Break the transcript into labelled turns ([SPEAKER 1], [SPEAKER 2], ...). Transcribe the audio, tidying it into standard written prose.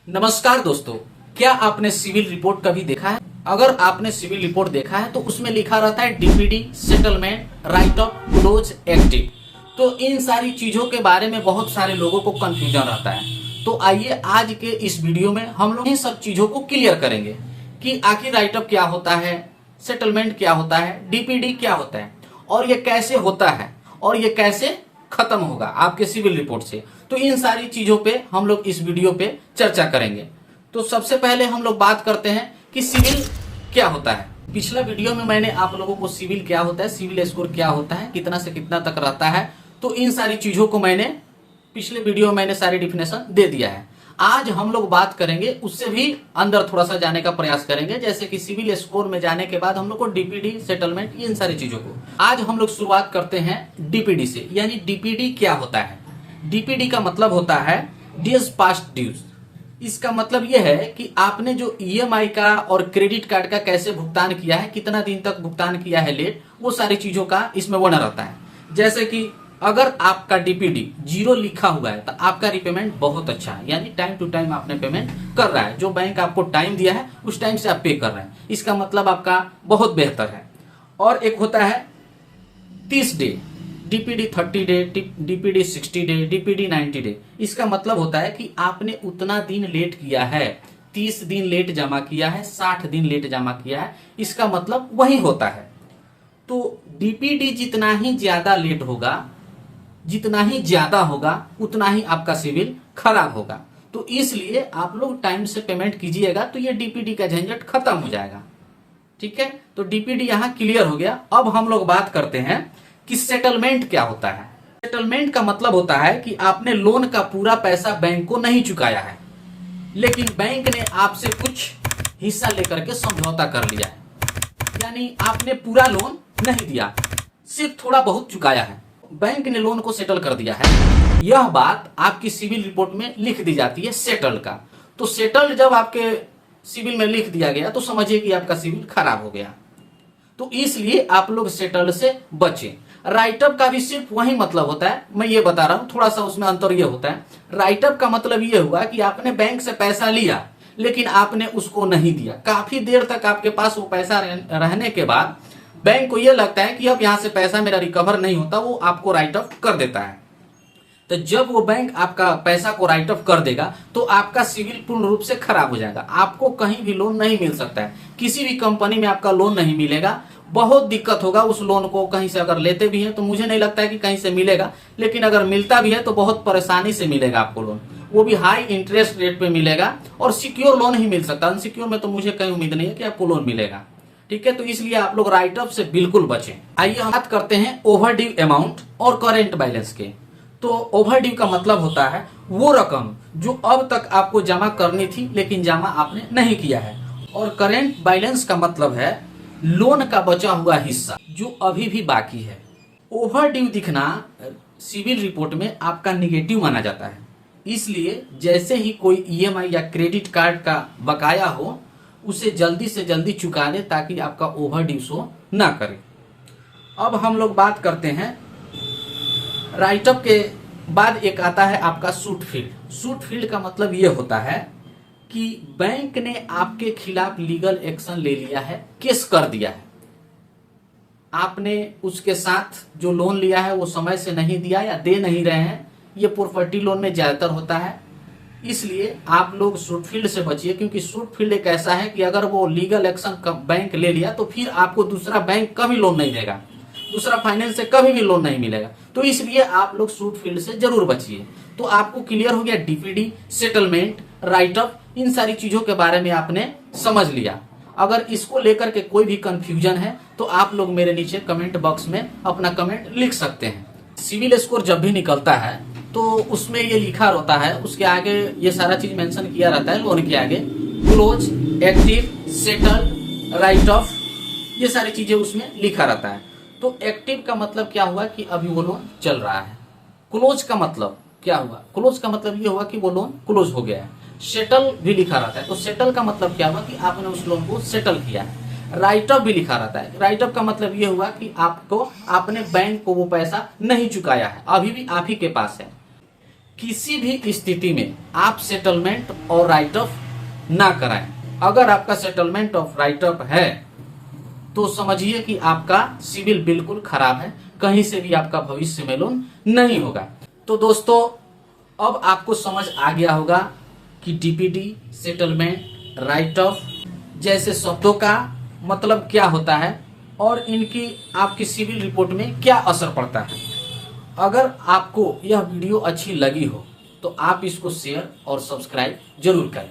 [SPEAKER 1] नमस्कार दोस्तों, क्या आपने सिविल रिपोर्ट कभी देखा है? अगर आपने सिविल रिपोर्ट देखा है तो उसमें लिखा रहता है DPD, settlement, right of, close, active. तो इन सारी चीजों के बारे में बहुत सारे लोगों को कंफ्यूजन रहता है। तो आइए आज के इस वीडियो में हम लोग इन सब चीजों को क्लियर करेंगे कि आखिर राइट ऑफ क्या होता है, सेटलमेंट क्या होता है, डीपीडी क्या होता है और ये कैसे होता है और ये कैसे खत्म होगा आपके सिविल रिपोर्ट से। तो इन सारी चीजों पे हम लोग इस वीडियो पे चर्चा करेंगे। तो सबसे पहले हम लोग बात करते हैं कि सिविल क्या होता है। पिछला वीडियो में मैंने आप लोगों को सिविल क्या होता है, सिविल स्कोर क्या होता है, कितना से कितना तक रहता है, तो इन सारी चीजों को मैंने पिछले वीडियो में मैंने सारी डिफिनेशन दे दिया है। आज हम लोग बात करेंगे, उससे भी अंदर थोड़ा सा जाने का प्रयास करेंगे, जैसे कि सिविल स्कोर में जाने के बाद हम लोग को डीपीडी, सेटलमेंट, इन सारी चीजों को। आज हम लोग शुरुआत करते हैं डीपीडी से। यानी डीपीडी क्या होता है? डीपीडी का मतलब होता है ड्यूज पास्ट ड्यूज। इसका मतलब यह है कि आपने जो ईएमआई का और क्रेडिट कार्ड का कैसे भुगतान किया है, कितना दिन तक भुगतान किया है लेट, वो सारी चीजों का इसमें वर्णन रहता है। जैसे कि अगर आपका डीपीडी 0 लिखा हुआ है तो आपका रिपेमेंट बहुत अच्छा है, यानी टाइम टू टाइम आपने पेमेंट कर रहा है। जो बैंक आपको टाइम दिया है उस टाइम से आप पे कर रहे हैं, इसका मतलब आपका बहुत बेहतर है। और एक होता है 30 day, DPD 30 day, DPD 60 day, DPD 90 day. इसका मतलब होता है कि आपने उतना दिन लेट किया है, 30 दिन लेट जमा किया है, 60 दिन लेट जमा किया है, इसका मतलब वही होता है। तो डीपीडी जितना ही ज्यादा लेट होगा, जितना ही ज्यादा होगा, उतना ही आपका सिविल खराब होगा। तो इसलिए आप लोग टाइम से पेमेंट कीजिएगा तो ये डीपीडी का झंझट खत्म हो जाएगा। ठीक है, तो डीपीडी यहां क्लियर हो गया। अब हम लोग बात करते हैं कि सेटलमेंट क्या होता है। सेटलमेंट का मतलब होता है कि आपने लोन का पूरा पैसा बैंक को नहीं चुकाया है, लेकिन बैंक ने आपसे कुछ हिस्सा लेकर के समझौता कर लिया है। यानी आपने पूरा लोन नहीं दिया, सिर्फ थोड़ा बहुत चुकाया है, बैंक ने लोन को सेटल कर दिया है। यह बात आपकी सिविल रिपोर्ट में लिख दी जाती है सेटल का। तो सेटल जब आपके सिविल में लिख दिया गया तो समझिए कि आपका सिविल खराब हो गया। तो इसलिए आप लोग सेटल से बचें। राइटअप का भी सिर्फ वही मतलब होता है, मैं ये बता रहा हूं, थोड़ा सा उसमें अंतर ये होता है। राइटअप का मतलब ये हुआ कि आपने बैंक से पैसा लिया लेकिन आपने उसको नहीं दिया, काफी देर तक आपके पास वो पैसा रहने के बाद बैंक को यह लगता है कि अब यहां से पैसा मेरा रिकवर नहीं होता, वो आपको राइट ऑफ कर देता है। तो जब वो बैंक आपका पैसा को राइट ऑफ कर देगा तो आपका सिविल पूर्ण रूप से खराब हो जाएगा। आपको कहीं भी लोन नहीं मिल सकता है, किसी भी कंपनी में आपका लोन नहीं मिलेगा, बहुत दिक्कत होगा उस लोन को। कहीं से अगर लेते भी हैं तो मुझे नहीं लगता है कि कहीं से मिलेगा, लेकिन अगर मिलता भी है तो बहुत परेशानी से मिलेगा आपको लोन, वो भी हाई इंटरेस्ट रेट पे मिलेगा और सिक्योर लोन ही मिल सकता है। अनसिक्योर में तो मुझे कहीं उम्मीद नहीं है कि आपको लोन मिलेगा। ठीक है, तो इसलिए आप लोग राइट ऑफ से बिल्कुल बचें। आइए हम बात करते हैं ओवरड्यू अमाउंट और करेंट बैलेंस के। तो ओवरड्यू का मतलब होता है वो रकम जो अब तक आपको जमा करनी थी लेकिन जमा आपने नहीं किया है। और करेंट बैलेंस का मतलब है लोन का बचा हुआ हिस्सा जो अभी भी बाकी है। ओवरड्यू दिखना सिविल रिपोर्ट में आपका निगेटिव माना जाता है, इसलिए जैसे ही कोई ईएमआई या क्रेडिट कार्ड का बकाया हो उसे जल्दी से जल्दी चुका दे ताकि आपका ओवरड्यू शो ना करे। अब हम लोग बात करते हैं राइटअप के बाद एक आता है आपका सूट फील्ड। सूट फील्ड का मतलब ये होता है कि बैंक ने आपके खिलाफ लीगल एक्शन ले लिया है, केस कर दिया है। आपने उसके साथ जो लोन लिया है वो समय से नहीं दिया या दे नहीं रहे हैं, ये प्रॉपर्टी लोन में ज्यादातर होता है। इसलिए आप लोग सूट फील्ड से बचिए, क्योंकि सूट फील्ड एक ऐसा है कि अगर वो लीगल एक्शन बैंक ले लिया तो फिर आपको दूसरा बैंक कभी लोन नहीं देगा, दूसरा फाइनेंस से कभी भी लोन नहीं मिलेगा। तो इसलिए आप लोग सूट फील्ड से जरूर बचिए। तो आपको क्लियर हो गया डीपीडी, सेटलमेंट, राइट ऑफ, इन सारी चीजों के बारे में आपने समझ लिया। अगर इसको लेकर के कोई भी कंफ्यूजन है तो आप लोग मेरे नीचे कमेंट बॉक्स में अपना कमेंट लिख सकते हैं। सिविल स्कोर जब भी निकलता है तो उसमें ये लिखा रहता है, उसके आगे ये सारा चीज मेंशन किया रहता है, लोन के आगे close, active, settle, right of, ये सारी चीजें उसमें लिखा रहता है। तो एक्टिव का मतलब क्या हुआ कि अभी वो लोन चल रहा है। क्लोज का मतलब क्या हुआ? क्लोज का मतलब ये हुआ कि वो लोन क्लोज हो गया है। सेटल भी लिखा रहता है, तो सेटल का मतलब क्या हुआ कि आपने उस लोन को सेटल किया है। राइट ऑफ भी लिखा रहता है। राइट ऑफ का मतलब ये हुआ कि आपने बैंक को वो पैसा नहीं चुकाया है, अभी भी आप ही के पास है। किसी भी स्थिति में आप सेटलमेंट और राइट ऑफ ना कराएं। अगर आपका सेटलमेंट ऑफ राइट ऑफ है तो समझिए कि आपका सिविल बिल्कुल खराब है, कहीं से भी आपका भविष्य में लोन नहीं होगा। तो दोस्तों अब आपको समझ आ गया होगा कि डीपीडी, सेटलमेंट, राइट ऑफ जैसे शब्दों का मतलब क्या होता है और इनकी आपकी सिविल रिपोर्ट में क्या असर पड़ता है। अगर आपको यह वीडियो अच्छी लगी हो तो आप इसको शेयर और सब्सक्राइब जरूर करें।